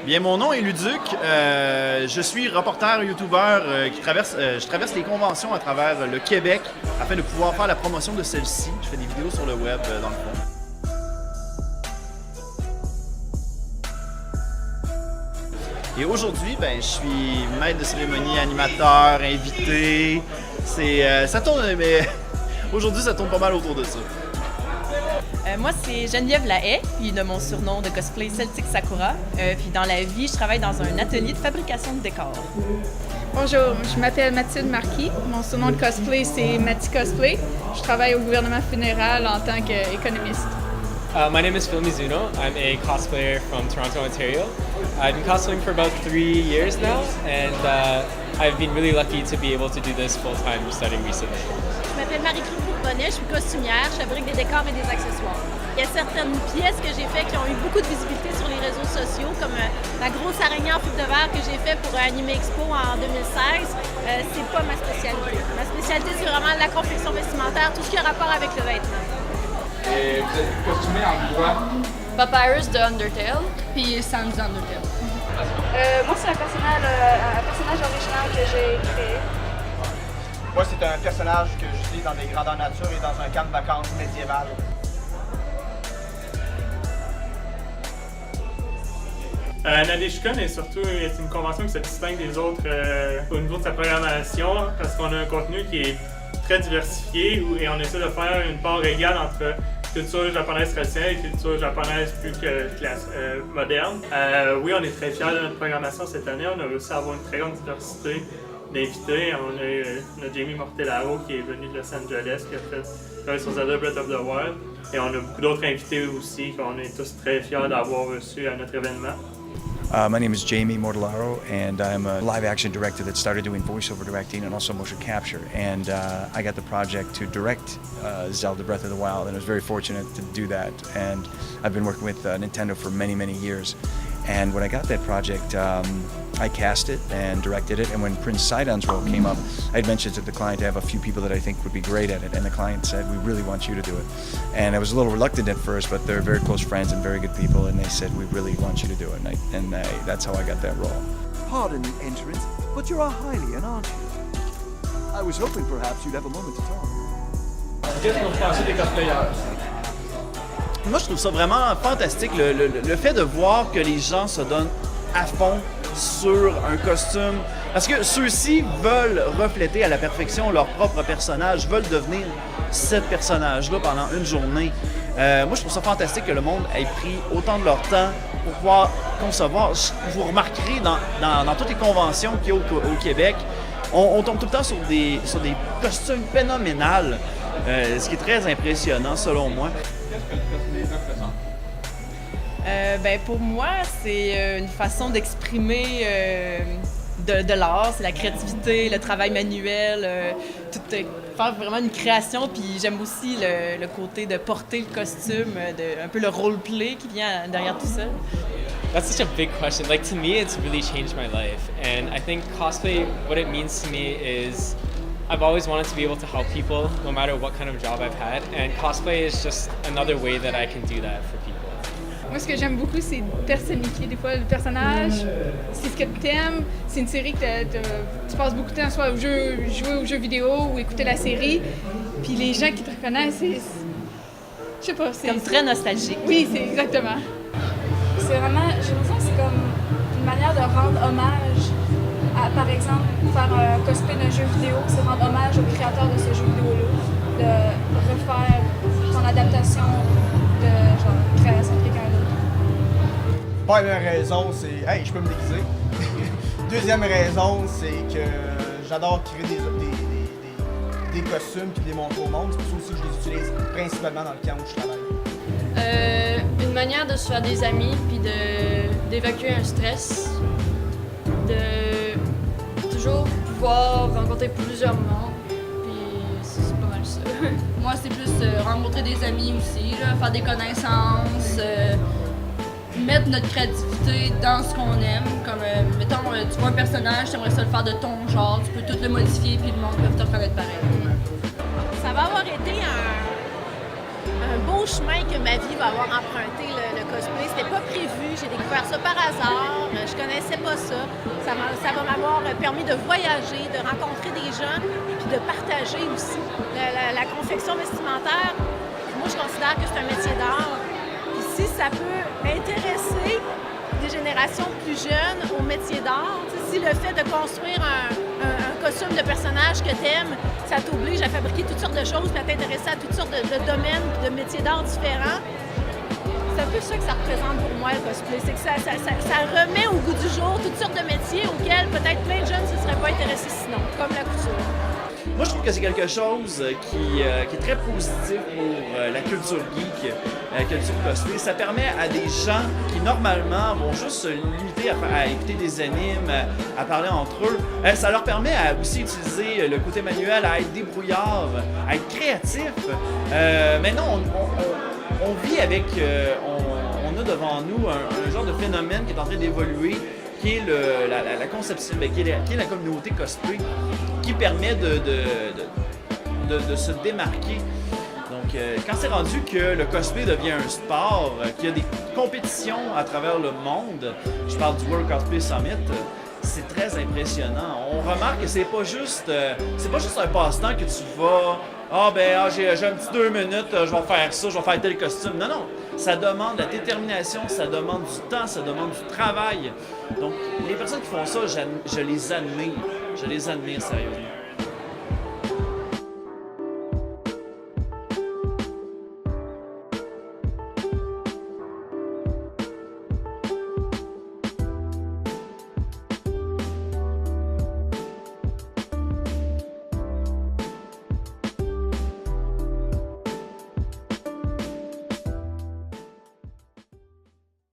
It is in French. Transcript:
Bien, mon nom est Luduc. Je suis reporter, youtubeur je traverse les conventions à travers le Québec afin de pouvoir faire la promotion de celle-ci. Je fais des vidéos sur le web, dans le fond. Et aujourd'hui, ben, je suis maître de cérémonie, animateur, invité. Ça tourne, mais aujourd'hui, ça tourne pas mal autour de ça. Moi, c'est Geneviève Lahaye, puis de mon surnom de cosplay Celtic Sakura. Puis dans la vie, je travaille dans un atelier de fabrication de décors. Bonjour, je m'appelle Mathilde Marquis. Mon surnom de cosplay, c'est Matty Cosplay. Je travaille au gouvernement fédéral en tant qu'économiste. My name is Phil Mizuno. I'm a cosplayer from Toronto, Ontario. I've been cosplaying for about 3 years now, and I've been really lucky to be able to do this full-time starting recently. Je m'appelle Marie-Claude Bourbonnet, je suis costumière, je fabrique des décors et des accessoires. Il y a certaines pièces que j'ai faites qui ont eu beaucoup de visibilité sur les réseaux sociaux, comme la grosse araignée en fibre de verre que j'ai fait pour Anime Expo en 2016. C'est pas ma spécialité. Ma spécialité, c'est vraiment la confection vestimentaire, tout ce qui a rapport avec le vêtement. Et vous êtes costumé en quoi? Papyrus de Undertale. Puis Sans Undertale. Moi, c'est un personnage original que j'ai créé. Moi, c'est un personnage que j'utilise dans des grandeurs nature et dans un camp de vacances médiéval. Nadeshikon est surtout une convention qui se distingue des autres au niveau de sa programmation parce qu'on a un contenu qui est très diversifié et on essaie de faire une part égale entre culture japonaise traditionnelle et culture japonaise plus moderne. Oui, on est très fiers de notre programmation cette année. On a réussi à avoir une très grande diversité d'invités. On a Jamie Mortellaro qui est venu de Los Angeles, qui a fait sur Zelda Breath of the Wild. Et on a beaucoup d'autres invités aussi qu'on est tous très fiers d'avoir reçus à notre événement. My name is Jamie Mortellaro, and I'm a live-action director that started doing voiceover directing and also motion capture. And I got the project to direct Zelda Breath of the Wild, and I was very fortunate to do that. And I've been working with Nintendo for many, many years. And when I got that project, I cast it and directed it, and when Prince Sidon's role came up, I had mentioned to the client I have a few people that I think would be great at it, and the client said, we really want you to do it. And I was a little reluctant at first, but they're very close friends and very good people, and they said, we really want you to do it, and that's how I got that role. Pardon the entrance, but you're a Hylian, aren't you? I was hoping perhaps you'd have a moment to talk. Qu'est-ce que vous pensez des cosplayers? Moi, je trouve ça vraiment fantastique, le fait de voir que les gens se donnent à fond sur un costume. Parce que ceux-ci veulent refléter à la perfection leur propre personnage, veulent devenir ce personnage-là pendant une journée. Moi, je trouve ça fantastique que le monde ait pris autant de leur temps pour pouvoir concevoir. Vous remarquerez dans toutes les conventions qu'il y a au Québec, on tombe tout le temps sur des costumes phénoménales, ce qui est très impressionnant selon moi. Ben pour moi, c'est une façon d'exprimer de l'art, c'est la créativité, le travail manuel, faire vraiment une création. Puis j'aime aussi le côté de porter le costume, un peu le roleplay qui vient derrière tout ça. That's such a big question. Like, to me, it's really changed my life. And I think cosplay, what it means to me is I've always wanted to be able to help people no matter what kind of job I've had. And cosplay is just another way that I can do that for people. Moi, ce que j'aime beaucoup, c'est personnifier des fois le personnage. C'est ce que tu aimes. C'est une série que tu passes beaucoup de temps soit jouer aux jeux vidéo ou écouter la série. Puis les gens qui te reconnaissent, c'est... Je sais pas, c'est... Comme très nostalgique. Oui, c'est exactement. C'est vraiment, j'ai l'impression que c'est comme une manière de rendre hommage à, par exemple, faire un cosplay d'un jeu vidéo, c'est rendre hommage au créateur de ce jeu vidéo-là, de refaire ton adaptation de création de quelqu'un d'autre. Première raison, c'est « Hey, je peux me déguiser ». Deuxième raison, c'est que j'adore créer des costumes et les montrer au monde. C'est pour ça aussi que je les utilise principalement dans le camp où je travaille. Une manière de se faire des amis puis d'évacuer un stress, de toujours pouvoir rencontrer plusieurs mondes ça. Moi, c'est plus rencontrer des amis aussi, là, faire des connaissances, mettre notre créativité dans ce qu'on aime. Comme, mettons, tu vois un personnage, tu aimerais ça le faire de ton genre, tu peux tout le modifier, puis le monde peut te reconnaître pareil. Ça va avoir été un beau chemin que ma vie va avoir emprunté, le cosplay. C'était pas prévu, j'ai découvert ça par hasard, je connaissais pas ça. Ça va m'avoir permis de voyager, de rencontrer des gens, puis de partager aussi. La confection vestimentaire, moi je considère que c'est un métier d'art. Puis si ça peut intéresser des générations plus jeunes au métier d'art, si le fait de construire un costume de personnage que t'aimes, ça t'oblige à fabriquer toutes sortes de choses, puis à t'intéresser à toutes sortes de domaines, de métiers d'art différents. C'est un peu ça que ça représente pour moi, le cosplay. C'est que ça remet au goût du jour toutes sortes de métiers auxquels peut-être plein de jeunes ne se seraient pas intéressés sinon, comme la couture. Moi, je trouve que c'est quelque chose qui est très positif pour la culture geek, la culture cosplay. Ça permet à des gens qui, normalement, vont juste se limiter à écouter des animes, à parler entre eux. Ça leur permet à aussi utiliser le côté manuel, à être débrouillard, à être créatif. Maintenant, on vit avec... on a devant nous un genre de phénomène qui est en train d'évoluer, qui est la conception, qui est la communauté cosplay, qui permet de se démarquer. Donc, quand c'est rendu que le cosplay devient un sport, qu'il y a des compétitions à travers le monde, je parle du World Cosplay Summit, c'est très impressionnant. On remarque que c'est pas juste un passe-temps que tu vas... j'ai un petit 2 minutes, je vais faire ça, je vais faire tel costume. Non, non. Ça demande la détermination, ça demande du temps, ça demande du travail. Donc, les personnes qui font ça, je les admire. Je les admire sérieusement.